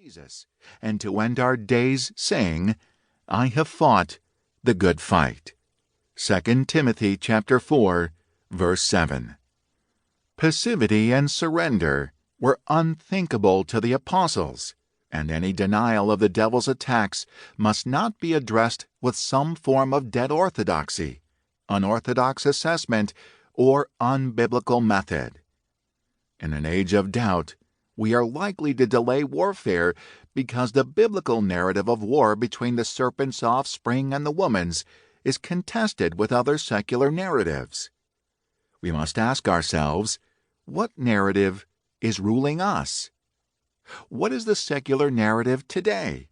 Jesus, and to end our days saying, I have fought the good fight. 2 Timothy chapter 4, verse 7. Passivity and surrender were unthinkable to the apostles, and any denial of the devil's attacks must not be addressed with some form of dead orthodoxy, unorthodox assessment, or unbiblical method. In an age of doubt, we are likely to delay warfare because the biblical narrative of war between the serpent's offspring and the woman's is contested with other secular narratives. We must ask ourselves, what narrative is ruling us? What is the secular narrative today?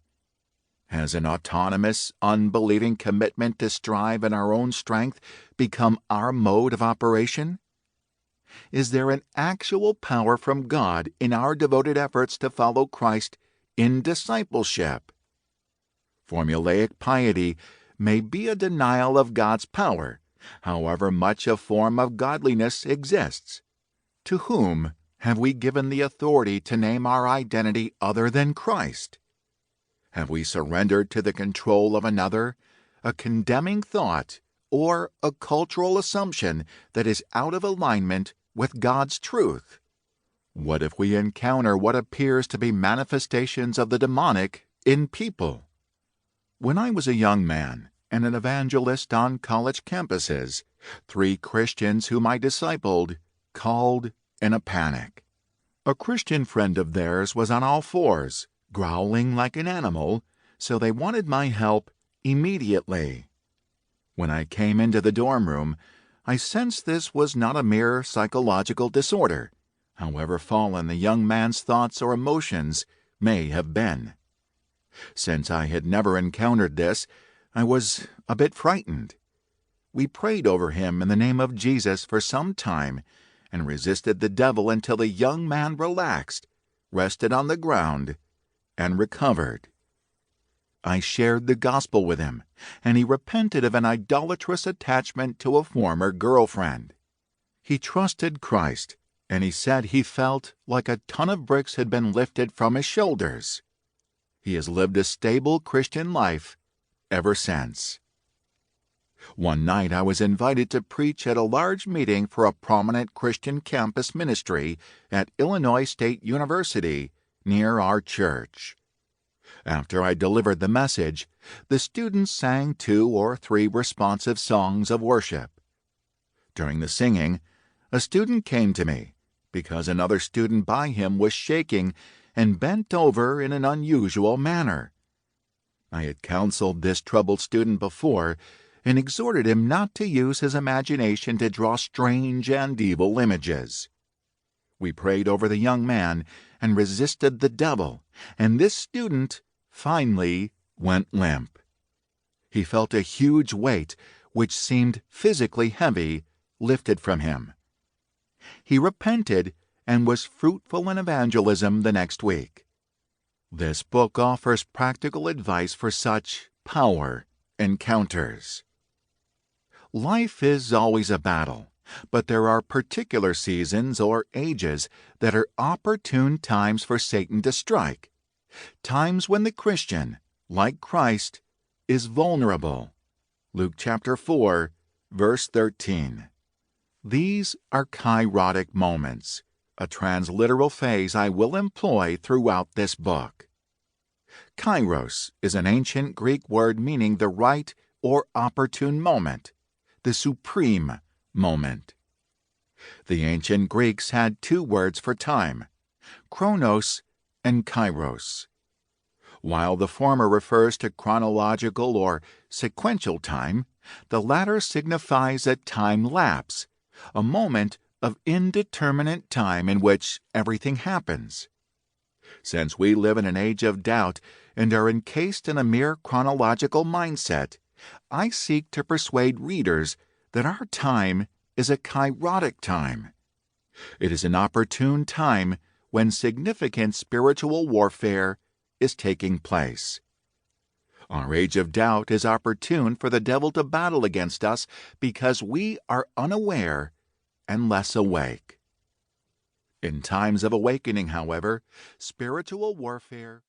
Has an autonomous, unbelieving commitment to strive in our own strength become our mode of operation? Is there an actual power from God in our devoted efforts to follow Christ in discipleship? Formulaic piety may be a denial of God's power, however much a form of godliness exists. To whom have we given the authority to name our identity other than Christ? Have we surrendered to the control of another, a condemning thought, or a cultural assumption that is out of alignment with God's truth? What if we encounter what appears to be manifestations of the demonic in people? When I was a young man and an evangelist on college campuses, 3 Christians whom I discipled called in a panic. A Christian friend of theirs was on all fours, growling like an animal, so they wanted my help immediately. When I came into the dorm room, I sensed this was not a mere psychological disorder, however fallen the young man's thoughts or emotions may have been. Since I had never encountered this, I was a bit frightened. We prayed over him in the name of Jesus for some time and resisted the devil until the young man relaxed, rested on the ground, and recovered. I shared the gospel with him, and he repented of an idolatrous attachment to a former girlfriend. He trusted Christ, and he said he felt like a ton of bricks had been lifted from his shoulders. He has lived a stable Christian life ever since. One night I was invited to preach at a large meeting for a prominent Christian campus ministry at Illinois State University near our church. After I delivered the message, the students sang 2 or 3 responsive songs of worship. During the singing, a student came to me because another student by him was shaking and bent over in an unusual manner. I had counseled this troubled student before and exhorted him not to use his imagination to draw strange and evil images. We prayed over the young man and resisted the devil, and this student finally went limp. He felt a huge weight, which seemed physically heavy, lifted from him. He repented and was fruitful in evangelism the next week. This book offers practical advice for such power encounters. Life is always a battle, but there are particular seasons or ages that are opportune times for Satan to strike, times when the Christian, like Christ, is vulnerable. Luke chapter 4, verse 13. These are kairotic moments, a transliteral phrase I will employ throughout this book. Kairos is an ancient Greek word meaning the right or opportune moment, the supreme moment. The ancient Greeks had 2 words for time, chronos and kairos. While the former refers to chronological or sequential time, the latter signifies a time lapse, a moment of indeterminate time in which everything happens. Since we live in an age of doubt and are encased in a mere chronological mindset, I seek to persuade readers that our time is a kairotic time. It is an opportune time when significant spiritual warfare is taking place. Our age of doubt is opportune for the devil to battle against us because we are unaware and less awake. In times of awakening, however, spiritual warfare